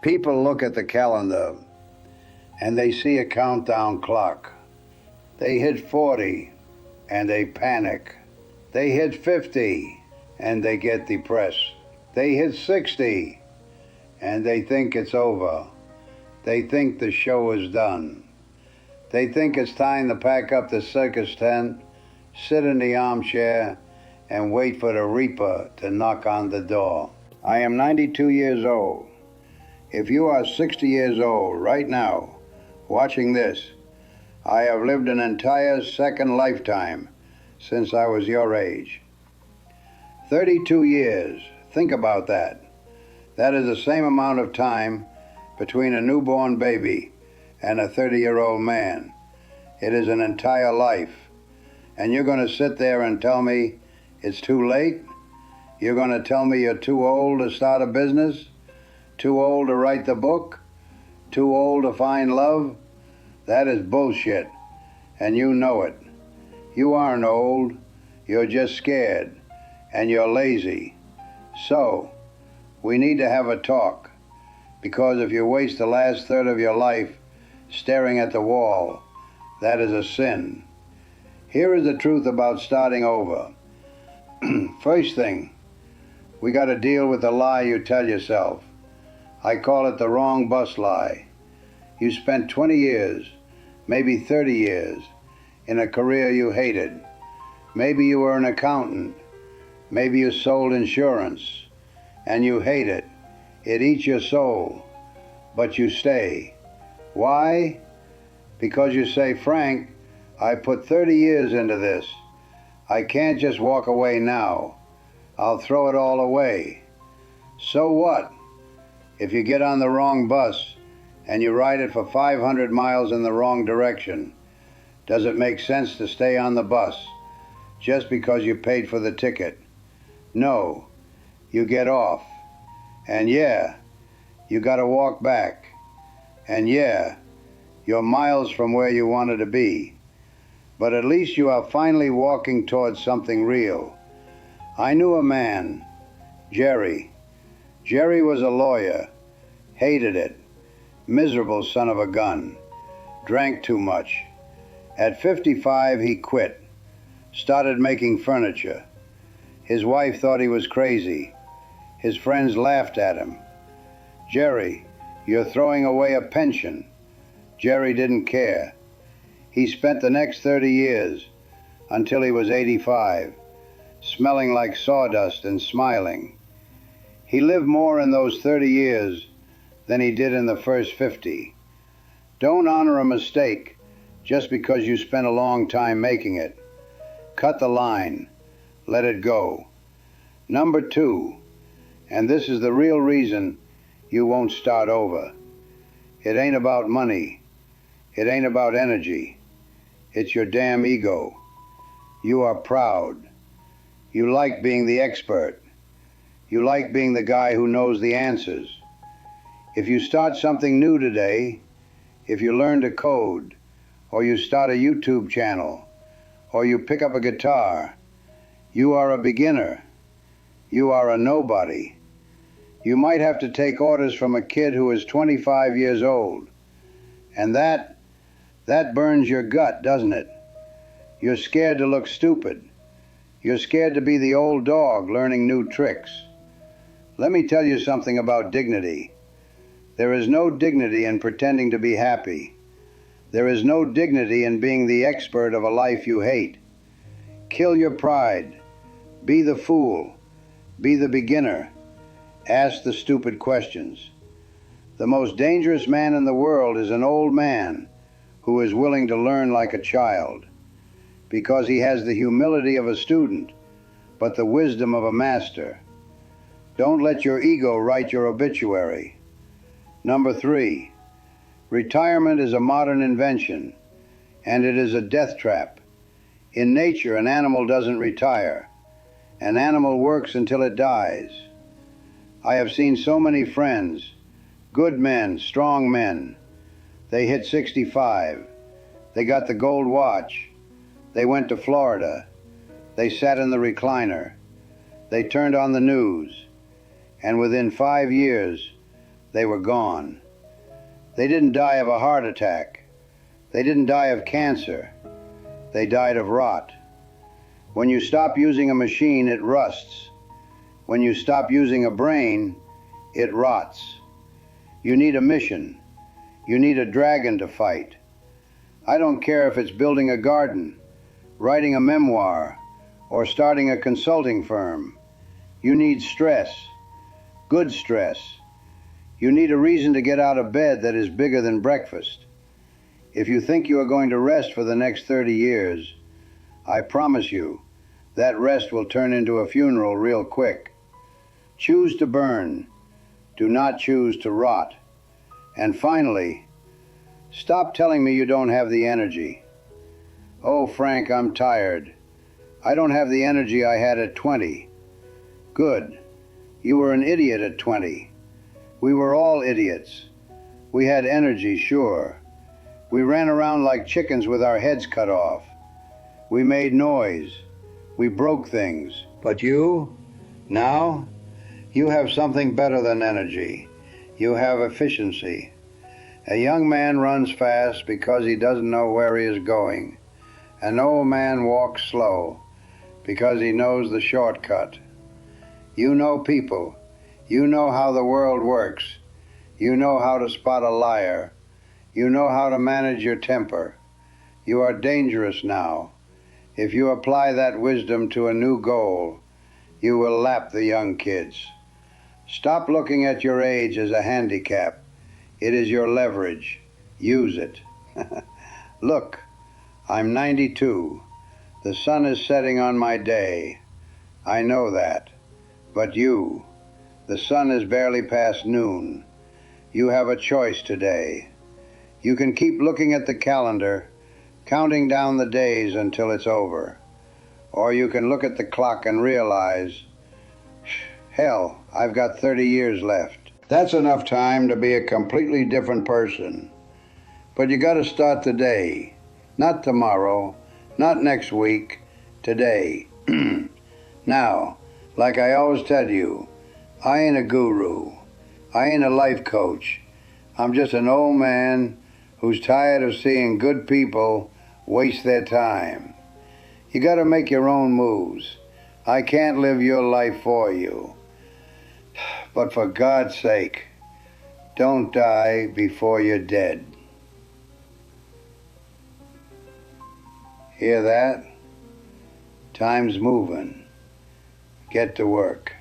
People look at the calendar and they see a countdown clock. They hit 40 and they panic. They hit 50 and they get depressed. They hit 60 and they think it's over. They think the show is done. They think it's time to pack up the circus tent, sit in the armchair, and wait for the reaper to knock on the door. I am 92 years old. If you are 60 years old right now, watching this, I have lived an entire second lifetime since I was your age. 32 years, think about that. That is the same amount of time between a newborn baby and a 30-year-old man. It is an entire life. And you're going to sit there and tell me it's too late? You're going to tell me you're too old to start a business? Too old to write the book? Too old to find love? That is bullshit, and you know it. You aren't old, you're just scared, and you're lazy. So, we need to have a talk, because if you waste the last third of your life staring at the wall, that is a sin. Here is the truth about starting over. First thing, we got to deal with the lie you tell yourself. I call it the wrong bus lie. You spent 20 years, maybe 30 years, in a career you hated. Maybe you were an accountant. Maybe you sold insurance, and you hate it. It eats your soul, but you stay. Why? Because you say, Frank, I put 30 years into this. I can't just walk away now. I'll throw it all away. So what? If you get on the wrong bus and you ride it for 500 miles in the wrong direction, does it make sense to stay on the bus just because you paid for the ticket? No. You get off. And yeah, you got to walk back. And yeah, you're miles from where you wanted to be. But at least you are finally walking towards something real. I knew a man, Jerry. Jerry was a lawyer, hated it, miserable son of a gun, drank too much. At 55, he quit, started making furniture. His wife thought he was crazy. His friends laughed at him. Jerry, you're throwing away a pension. Jerry didn't care. He spent the next 30 years, until he was 85, smelling like sawdust and smiling. He lived more in those 30 years than he did in the first 50. Don't honor a mistake just because you spent a long time making it. Cut the line. Let it go. Number 2, and this is the real reason you won't start over. It ain't about money. It ain't about energy. It's your damn ego. You are proud. You like being the expert. You like being the guy who knows the answers. If you start something new today, if you learn to code, or you start a YouTube channel, or you pick up a guitar, you are a beginner. You are a nobody. You might have to take orders from a kid who is 25 years old. And that burns your gut, doesn't it? You're scared to look stupid. You're scared to be the old dog learning new tricks. Let me tell you something about dignity. There is no dignity in pretending to be happy. There is no dignity in being the expert of a life you hate. Kill your pride. Be the fool. Be the beginner. Ask the stupid questions. The most dangerous man in the world is an old man who is willing to learn like a child, because he has the humility of a student, but the wisdom of a master. Don't let your ego write your obituary. Number 3, retirement is a modern invention, and it is a death trap. In nature, an animal doesn't retire. An animal works until it dies. I have seen so many friends, good men, strong men. They hit 65. They got the gold watch. They went to Florida. They sat in the recliner. They turned on the news. And within 5 years, they were gone. They didn't die of a heart attack. They didn't die of cancer. They died of rot. When you stop using a machine, it rusts. When you stop using a brain, it rots. You need a mission. You need a dragon to fight. I don't care if it's building a garden, writing a memoir, or starting a consulting firm. You need stress, good stress. You need a reason to get out of bed that is bigger than breakfast. If you think you are going to rest for the next 30 years, I promise you, that rest will turn into a funeral real quick. Choose to burn. Do not choose to rot. And finally, stop telling me you don't have the energy. Oh, Frank, I'm tired. I don't have the energy I had at 20. Good. You were an idiot at 20. We were all idiots. We had energy, sure. We ran around like chickens with our heads cut off. We made noise. We broke things. But you, now, you have something better than energy. You have efficiency. A young man runs fast because he doesn't know where he is going. An old man walks slow because he knows the shortcut. You know people. You know how the world works. You know how to spot a liar. You know how to manage your temper. You are dangerous now. If you apply that wisdom to a new goal, you will lap the young kids. Stop looking at your age as a handicap. It is your leverage. Use it. Look, I'm 92. The sun is setting on my day. I know that. But you, the sun is barely past noon. You have a choice today. You can keep looking at the calendar, counting down the days until it's over. Or you can look at the clock and realize, hell, I've got 30 years left. That's enough time to be a completely different person. But you gotta start today. Not tomorrow, not next week, today. Now, like I always tell you, I ain't a guru. I ain't a life coach. I'm just an old man who's tired of seeing good people waste their time. You gotta make your own moves. I can't live your life for you. But for God's sake, don't die before you're dead. Hear that? Time's moving. Get to work.